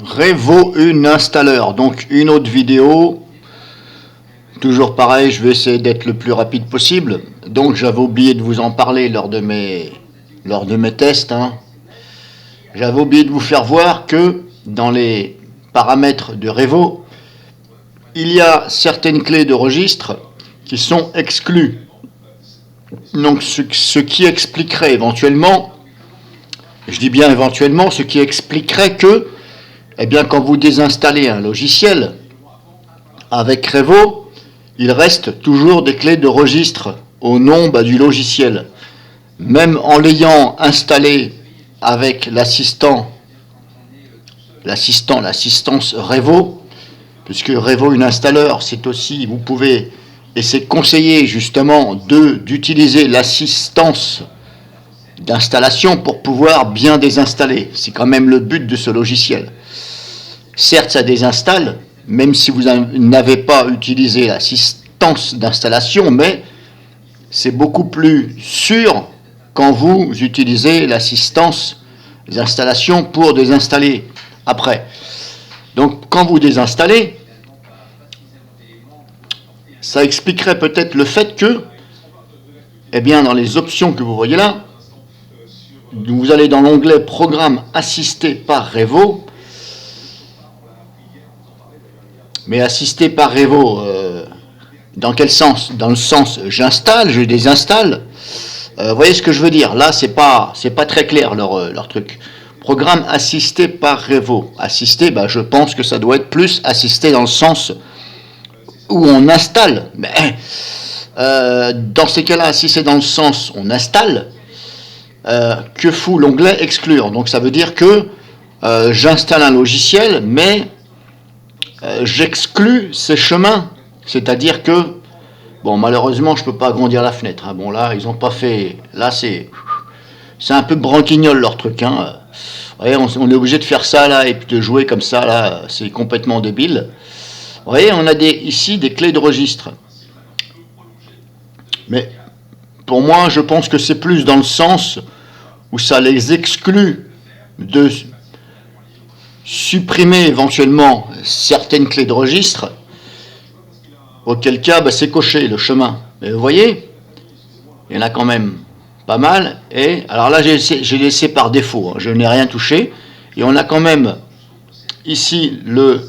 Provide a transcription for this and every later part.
Revo Uninstalleur, donc une autre vidéo, toujours pareil, je vais essayer d'être le plus rapide possible. Donc j'avais oublié de vous en parler lors de mes tests. J'avais oublié de vous faire voir que dans les paramètres de Revo, il y a certaines clés de registre qui sont exclues. Donc ce qui expliquerait éventuellement, je dis bien éventuellement, ce qui expliquerait que eh bien, quand vous désinstallez un logiciel avec Revo, il reste toujours des clés de registre au nom du logiciel. Même en l'ayant installé avec l'assistance Revo, puisque Revo Uninstalleur, c'est aussi, vous pouvez, et c'est conseillé justement d'utiliser l'assistance d'installation pour pouvoir bien désinstaller. C'est quand même le but de ce logiciel. Certes, ça désinstalle, même si vous n'avez pas utilisé l'assistance d'installation, mais c'est beaucoup plus sûr quand vous utilisez l'assistance d'installation pour désinstaller après. Donc, quand vous désinstallez, ça expliquerait peut-être le fait que, eh bien, dans les options que vous voyez là, vous allez dans l'onglet Programme assisté par Revo. Mais assisté par Revo, dans quel sens? Dans le sens j'installe, je désinstalle. Vous voyez ce que je veux dire? Là, c'est pas très clair leur truc. Programme assisté par Revo. Assisté, je pense que ça doit être plus assisté dans le sens où on installe. Mais dans ces cas-là, si c'est dans le sens on installe, que fout l'onglet exclure? Donc ça veut dire que j'installe un logiciel, mais j'exclus ces chemins, c'est-à-dire que, bon, malheureusement, je ne peux pas agrandir la fenêtre. Bon, là, ils n'ont pas fait. Là, c'est un peu branquignol leur truc. Vous voyez, on est obligé de faire ça là et puis de jouer comme ça là, c'est complètement débile. Vous voyez, on a ici des clés de registre. Mais pour moi, je pense que c'est plus dans le sens où ça les exclut de supprimer éventuellement certaines clés de registre, auquel cas c'est coché le chemin. Mais vous voyez, il y en a quand même pas mal. Et alors là, j'ai laissé par défaut, je n'ai rien touché. Et on a quand même ici le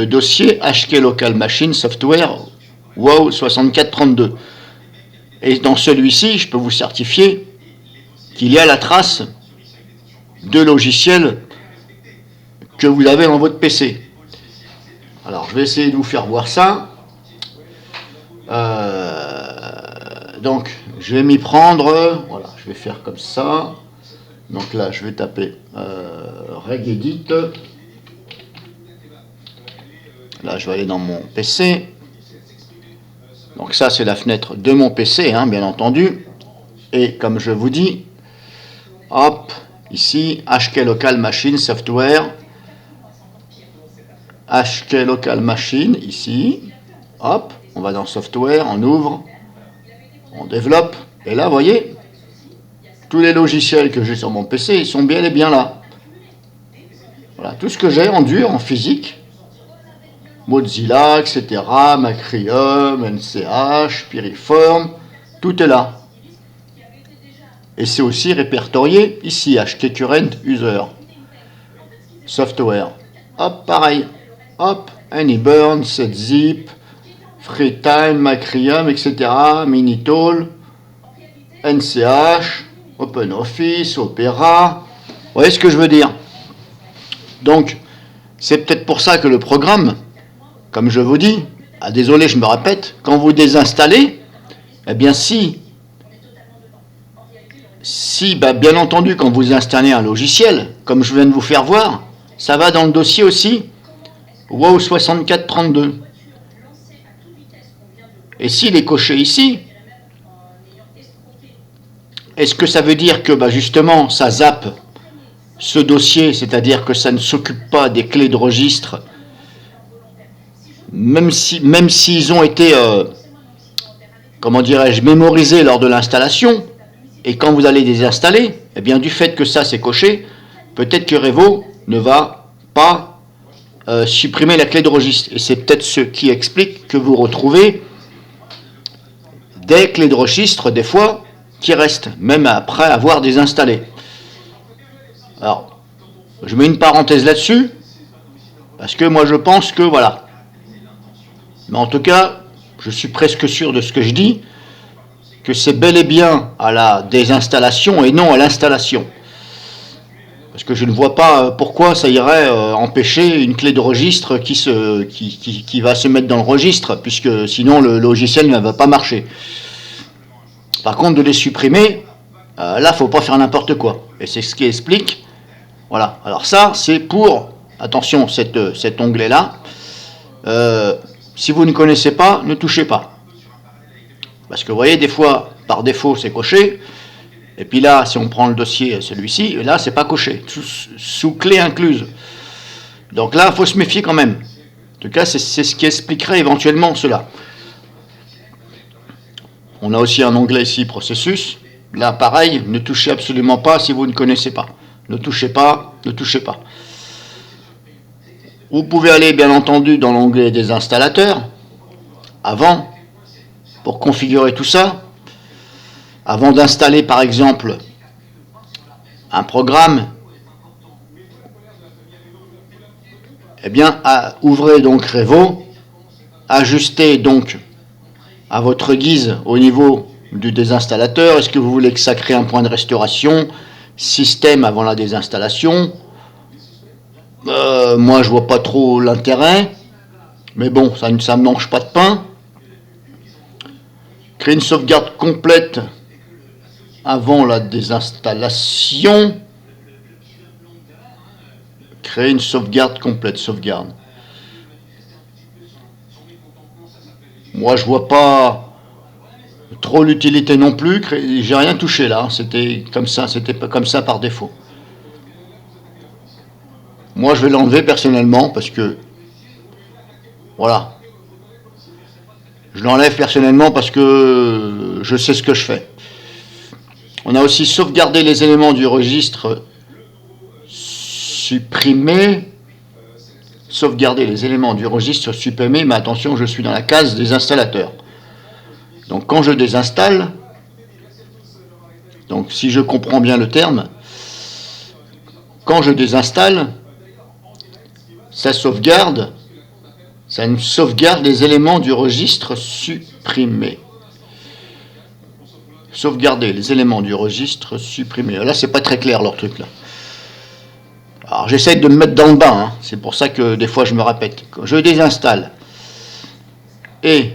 dossier HK Local Machine Software WoW 6432. Et dans celui-ci, je peux vous certifier qu'il y a la trace de logiciels que vous avez dans votre PC. Alors, je vais essayer de vous faire voir ça. Donc, je vais m'y prendre. Voilà, je vais faire comme ça. Donc là, je vais taper regedit. Là, je vais aller dans mon PC. Donc ça, c'est la fenêtre de mon PC, bien entendu. Et comme je vous dis, hop, ici, HK Local Machine Software. HK Local Machine, ici, hop, on va dans Software, on ouvre, on développe, et là, vous voyez, tous les logiciels que j'ai sur mon PC, ils sont bien et bien là. Voilà, tout ce que j'ai en dur, en physique, Mozilla, etc., Macrium, NCH, Piriform, tout est là. Et c'est aussi répertorié ici, HK Current User, Software, hop, pareil. Hop, AnyBurn, SetZip, FreeTime, Macrium, etc., Minital, NCH, OpenOffice, Opera. Vous voyez ce que je veux dire? Donc, c'est peut-être pour ça que le programme, comme je vous dis, désolé, je me répète, quand vous désinstallez, eh bien si bien entendu, quand vous installez un logiciel, comme je viens de vous faire voir, ça va dans le dossier aussi WoW 6432. Et s'il est coché ici, est-ce que ça veut dire que justement ça zappe ce dossier, c'est-à-dire que ça ne s'occupe pas des clés de registre, même s'ils ont été, comment dirais-je, mémorisés lors de l'installation, et quand vous allez désinstaller, eh bien du fait que ça c'est coché, peut-être que Revo ne va pas supprimer la clé de registre. Et c'est peut-être ce qui explique que vous retrouvez des clés de registre, des fois, qui restent, même après avoir désinstallé. Alors, je mets une parenthèse là-dessus, parce que moi je pense que, voilà. Mais en tout cas, je suis presque sûr de ce que je dis, que c'est bel et bien à la désinstallation et non à l'installation. Parce que je ne vois pas pourquoi ça irait empêcher une clé de registre qui va se mettre dans le registre, puisque sinon le logiciel ne va pas marcher. Par contre, de les supprimer, là, il ne faut pas faire n'importe quoi. Et c'est ce qui explique. Voilà. Alors ça, c'est pour, attention, cet onglet-là. Si vous ne connaissez pas, ne touchez pas. Parce que vous voyez, des fois, par défaut, c'est coché. Et puis là, si on prend le dossier, celui-ci, là, c'est pas coché. Sous clé incluse. Donc là, il faut se méfier quand même. En tout cas, c'est ce qui expliquerait éventuellement cela. On a aussi un onglet ici, processus. Là, pareil, ne touchez absolument pas si vous ne connaissez pas. Ne touchez pas, ne touchez pas. Vous pouvez aller, bien entendu, dans l'onglet des installateurs, avant, pour configurer tout ça. Avant d'installer, par exemple, un programme, eh bien, ouvrez donc Revo, ajustez donc à votre guise au niveau du désinstallateur. Est-ce que vous voulez que ça crée un point de restauration, système avant la désinstallation? Moi, je vois pas trop l'intérêt, mais bon, ça ne mange pas de pain. Créer une sauvegarde complète avant la désinstallation. Créer une sauvegarde complète, sauvegarde. Moi, je vois pas trop l'utilité non plus. J'ai rien touché là. C'était comme ça par défaut. Moi, je vais l'enlever personnellement parce que, voilà. Je l'enlève personnellement parce que je sais ce que je fais. On a aussi sauvegardé les éléments du registre supprimés. Sauvegarder les éléments du registre supprimé, mais attention, je suis dans la case des installateurs. Donc quand je désinstalle, donc si je comprends bien le terme, quand je désinstalle, ça nous sauvegarde les éléments du registre supprimés. Sauvegarder les éléments du registre supprimés. Là, c'est pas très clair leur truc là. Alors j'essaie de me mettre dans le bain, hein. C'est pour ça que des fois je me répète. Quand je désinstalle, et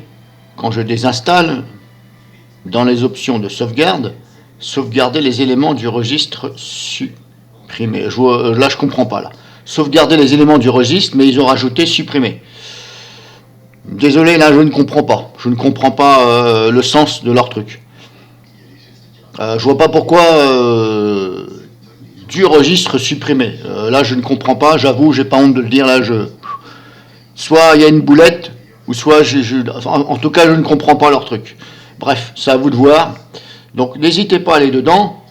quand je désinstalle, dans les options de sauvegarde, sauvegarder les éléments du registre supprimé. Là je comprends pas là. Sauvegarder les éléments du registre, mais ils ont rajouté supprimer. Désolé, là je ne comprends pas. Je ne comprends pas le sens de leur truc. Je vois pas pourquoi du registre supprimé. Là, je ne comprends pas, j'avoue, j'ai pas honte de le dire. Là, soit il y a une boulette, ou soit en tout cas, je ne comprends pas leur truc. Bref, c'est à vous de voir. Donc, n'hésitez pas à aller dedans.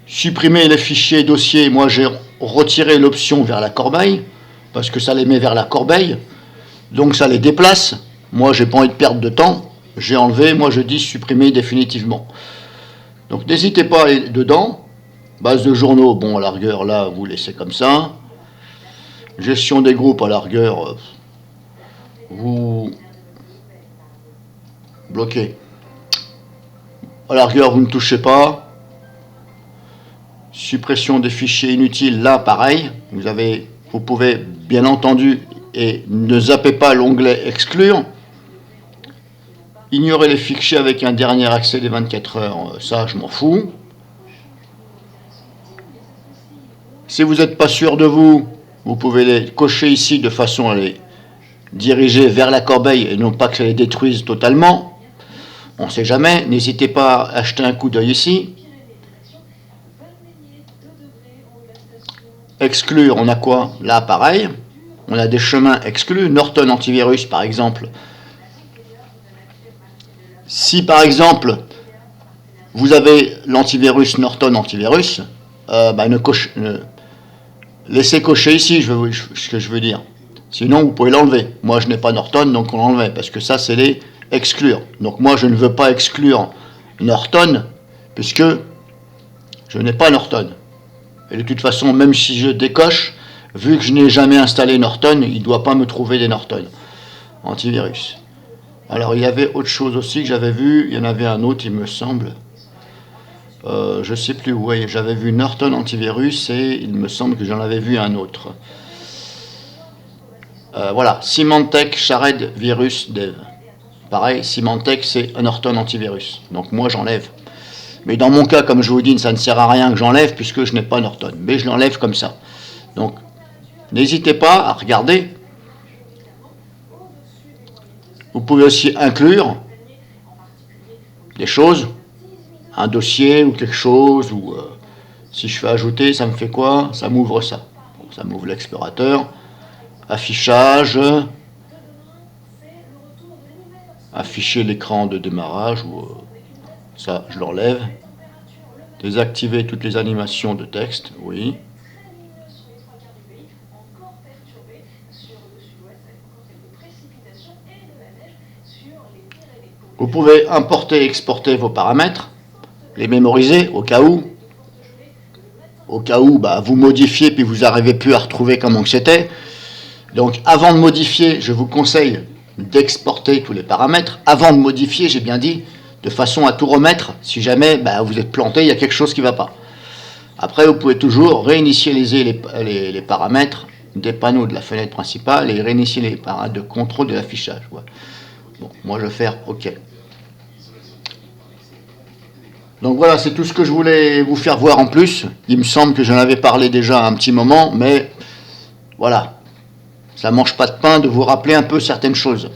Supprimer les fichiers dossiers. Moi, j'ai retiré l'option vers la corbeille, parce que ça les met vers la corbeille. Donc, ça les déplace. Moi, j'ai pas envie de perdre de temps. J'ai enlevé, moi, je dis supprimer définitivement. Donc, n'hésitez pas à aller dedans. Base de journaux, bon, à la rigueur, là, vous laissez comme ça. Gestion des groupes, à la rigueur, vous bloquez. À la rigueur, vous ne touchez pas. Suppression des fichiers inutiles, là, pareil. Vous pouvez, bien entendu, et ne zappez pas l'onglet exclure. Ignorer les fichiers avec un dernier accès des 24 heures, ça, je m'en fous. Si vous n'êtes pas sûr de vous, vous pouvez les cocher ici de façon à les diriger vers la corbeille et non pas que ça les détruise totalement. On ne sait jamais. N'hésitez pas à jeter un coup d'œil ici. Exclure, on a quoi? Là, pareil. On a des chemins exclus. Norton Antivirus, par exemple. Si, par exemple, vous avez l'antivirus Norton Antivirus, laissez cocher ici, ce que je veux dire. Sinon, vous pouvez l'enlever. Moi, je n'ai pas Norton, donc on l'enlève, parce que ça, c'est les exclure. Donc moi, je ne veux pas exclure Norton, puisque je n'ai pas Norton. Et de toute façon, même si je décoche, vu que je n'ai jamais installé Norton, il ne doit pas me trouver des Norton antivirus. Alors, il y avait autre chose aussi que j'avais vu. Il y en avait un autre, il me semble. Je ne sais plus où. Ouais, j'avais vu Norton antivirus et il me semble que j'en avais vu un autre. Voilà, Symantec Shared Virus Dev. Pareil, Symantec, c'est un Norton antivirus. Donc moi, j'enlève. Mais dans mon cas, comme je vous dis, ça ne sert à rien que j'enlève puisque je n'ai pas Norton. Mais je l'enlève comme ça. Donc, n'hésitez pas à regarder. Vous pouvez aussi inclure des choses, un dossier ou quelque chose, ou si je fais ajouter, ça me fait quoi? Ça m'ouvre ça. Bon, ça m'ouvre l'explorateur. Affichage. Afficher l'écran de démarrage, ou ça, je l'enlève. Désactiver toutes les animations de texte, oui. Vous pouvez importer et exporter vos paramètres, les mémoriser au cas où. Au cas où vous modifiez puis vous n'arrivez plus à retrouver comment que c'était. Donc avant de modifier, je vous conseille d'exporter tous les paramètres. Avant de modifier, j'ai bien dit, de façon à tout remettre. Si jamais vous êtes planté, il y a quelque chose qui ne va pas. Après, vous pouvez toujours réinitialiser les paramètres des panneaux de la fenêtre principale et réinitialiser les paramètres de contrôle de l'affichage. Ouais. Bon, moi je vais faire OK. Donc voilà, c'est tout ce que je voulais vous faire voir en plus. Il me semble que j'en avais parlé déjà un petit moment, mais voilà. Ça ne mange pas de pain de vous rappeler un peu certaines choses.